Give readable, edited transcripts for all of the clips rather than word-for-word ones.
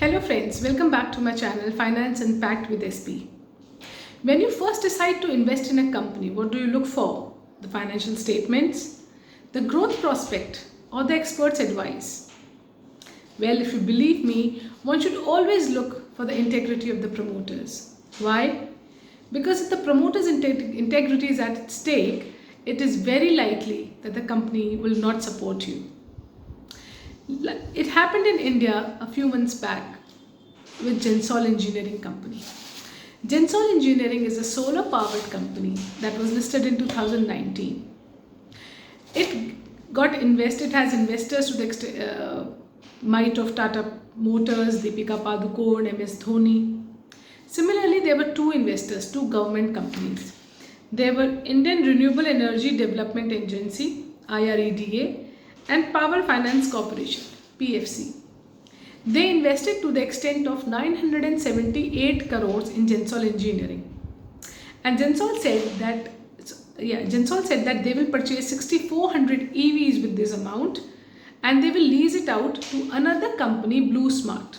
Hello friends, welcome back to my channel Finance Impact with SP. When you first decide to invest in a company, what do you look for? The financial statements, the growth prospect, or the expert's advice? Well, if you believe me, one should always look for the integrity of the promoters. Why? Because if the promoter's integrity is at stake, it is very likely that the company will not support you. It happened in India a few months back with Gensol engineering company. Gensol engineering is a solar powered company that was listed in 2019. It has investors to the might of Tata Motors, Deepika Padukone, MS Dhoni. Similarly, there were two investors, two government companies. There were Indian Renewable Energy Development Agency, IREDA, and Power Finance Corporation, PFC. They invested to the extent of 978 crores in Gensol engineering. And Gensol said that they will purchase 6,400 EVs with this amount and they will lease it out to another company, Blue Smart.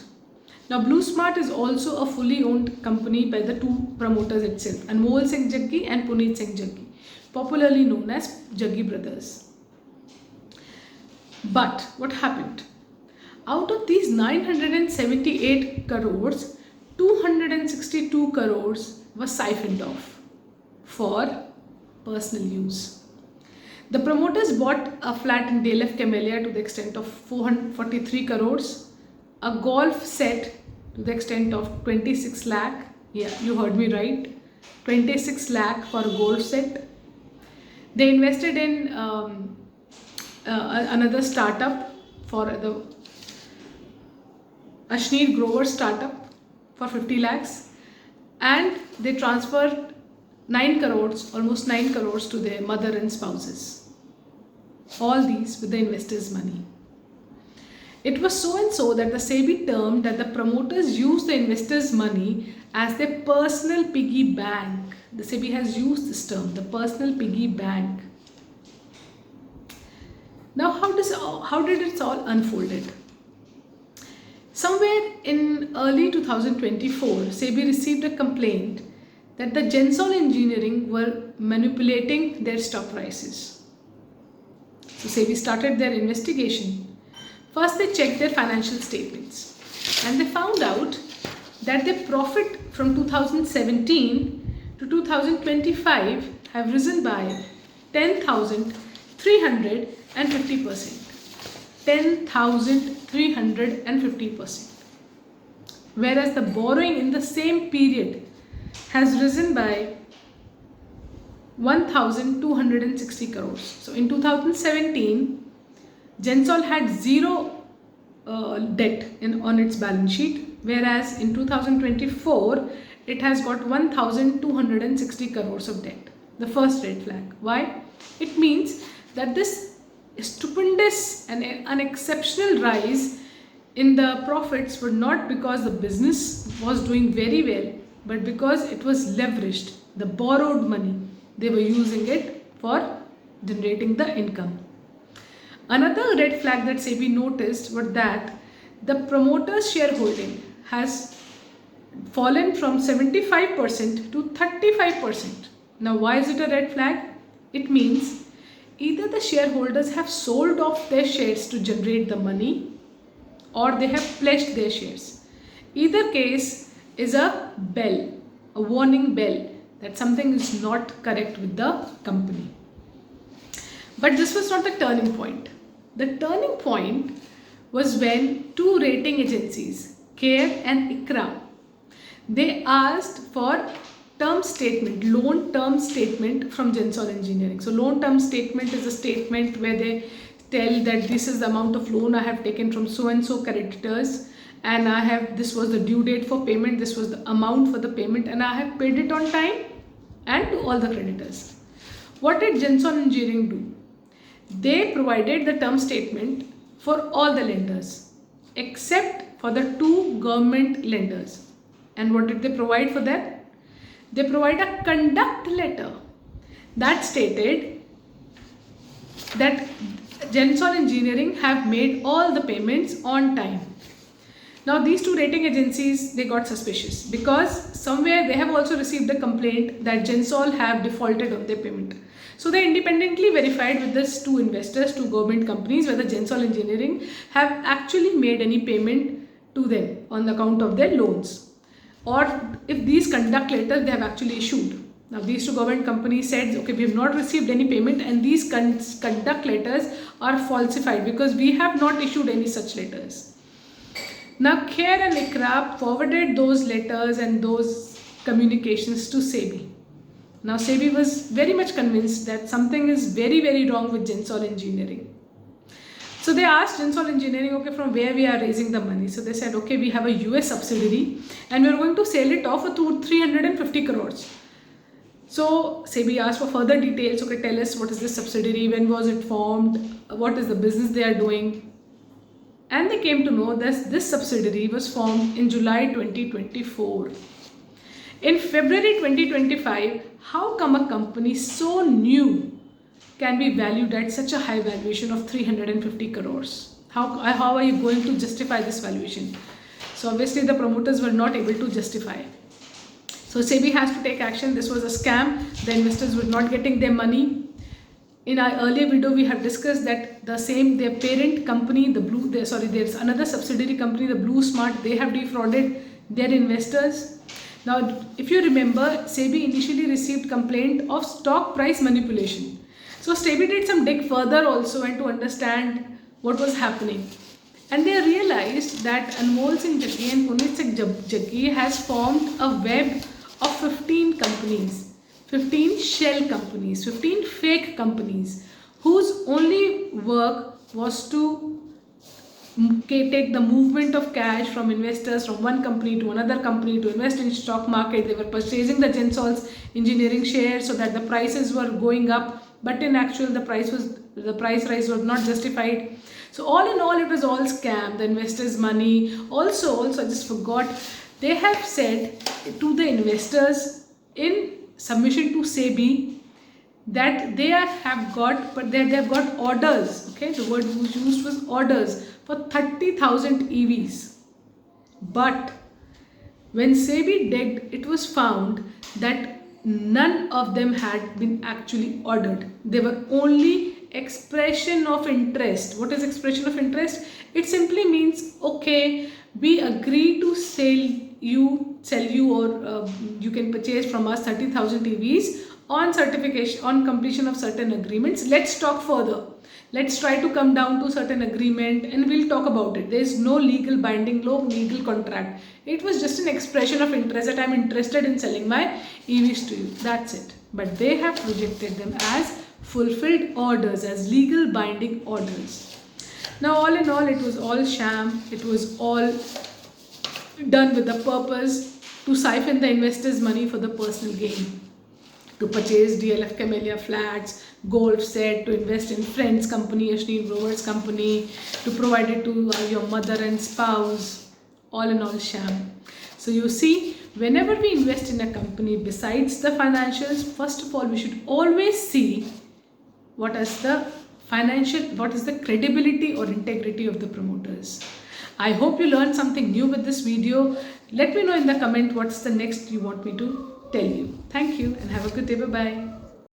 Now, Blue Smart is also a fully owned company by the two promoters itself, Anmol Singh Jaggi and Puneet Singh Jaggi, popularly known as Jaggi brothers. But what happened? Out of these 978 crores, 262 crores were siphoned off for personal use. The promoters bought a flat in DLF Camellia to the extent of 443 crores, a golf set to the extent of 26 lakh. Yeah, you heard me right. 26 lakh for a golf set. They invested in another startup for the Ashneer Grover startup for 50 lakhs, and they transferred 9 crores, almost 9 crores to their mother and spouses. All these with the investors' money. It was so and so that the SEBI termed that the promoters used the investors' money as their personal piggy bank. The SEBI has used this term, the personal piggy bank. Now, how did it all unfolded? Somewhere in early 2024, SEBI received a complaint that the Gensol engineering were manipulating their stock prices. So SEBI started their investigation. First, they checked their financial statements and they found out that their profit from 2017 to 2025 have risen by 10,350%. 10,350%. Whereas the borrowing in the same period has risen by 1,260 crores. So in 2017, Gensol had zero debt on its balance sheet, whereas in 2024, it has got 1,260 crores of debt. The first red flag. Why? It means that this stupendous and an exceptional rise in the profits were not because the business was doing very well, but because it was leveraged, the borrowed money. They were using it for generating the income. Another red flag that SEBI noticed was that the promoter's shareholding has fallen from 75% to 35%. Now, why is it a red flag? It means either the shareholders have sold off their shares to generate the money or they have pledged their shares. Either case is a bell, a warning bell that something is not correct with the company. But this was not the turning point. The turning point was when two rating agencies, CARE and ICRA, they asked for loan term statement from Gensol Engineering. So loan term statement is a statement where they tell that this is the amount of loan I have taken from so and so creditors, and this was the due date for payment, this was the amount for the payment, and I have paid it on time and to all the creditors. What did Gensol Engineering do? They provided the term statement for all the lenders except for the two government lenders. And what did they provide for them? They provide a conduct letter that stated that Gensol Engineering have made all the payments on time. Now these two rating agencies, they got suspicious because somewhere they have also received a complaint that Gensol have defaulted on their payment. So they independently verified with these two investors, two government companies, whether Gensol Engineering have actually made any payment to them on account of their loans, or if these conduct letters they have actually issued. Now these two government companies said, okay, we have not received any payment and these conduct letters are falsified because we have not issued any such letters. Now Khair and Iqra forwarded those letters and those communications to SEBI. Now SEBI was very much convinced that something is very, very wrong with Gensol Engineering. So they asked Gensol Engineering, okay, from where we are raising the money. So they said, okay, we have a US subsidiary and we are going to sell it off for 350 crores. So SEBI asked for further details. Okay, tell us, what is this subsidiary, when was it formed, what is the business they are doing. And they came to know that this subsidiary was formed in July 2024. In February 2025, how come a company so new can be valued at such a high valuation of 350 crores? How are you going to justify this valuation? So obviously the promoters were not able to justify. So SEBI has to take action. This was a scam. The investors were not getting their money. In our earlier video, we have discussed that their parent company, there's another subsidiary company, the Blue Smart, they have defrauded their investors. Now, if you remember, SEBI initially received complaint of stock price manipulation. So SEBI did some dig further also and to understand what was happening. And they realized that Anmol Singh Jaggi and Punit Singh Jaggi has formed a web of 15 companies. 15 shell companies, 15 fake companies whose only work was to take the movement of cash from investors from one company to another company to invest in stock market. They were purchasing the Gensol's engineering shares so that the prices were going up, but in actual the price rise was not justified. So all in all, it was all scam, the investors' money. Also I just forgot, they have said to the investors in submission to SEBI that they have got orders. Okay, the word used was orders for 30,000 EVs. But when SEBI digged, it was found that none of them had been actually ordered. They were only expression of interest. What is expression of interest? It simply means, okay, we agree to sell you or you can purchase from us 30,000 EVs on certification, on completion of certain agreements. Let's talk further. Let's try to come down to certain agreement and we'll talk about it. There is no legal binding, no legal contract. It was just an expression of interest that I'm interested in selling my EVs to you. That's it. But they have projected them as fulfilled orders, as legal binding orders. Now all in all, it was all sham. It was all done with the purpose to siphon the investors' money for the personal gain. To purchase DLF Camellia flats, golf set, to invest in friends' company, Ashleen Brover's company, to provide it to your mother and spouse. All in all sham. So you see, whenever we invest in a company, besides the financials, first of all, we should always see what is the credibility or integrity of the promoters. I hope you learned something new with this video. Let me know in the comment what's the next you want me to tell you. Thank you and have a good day. Bye-bye.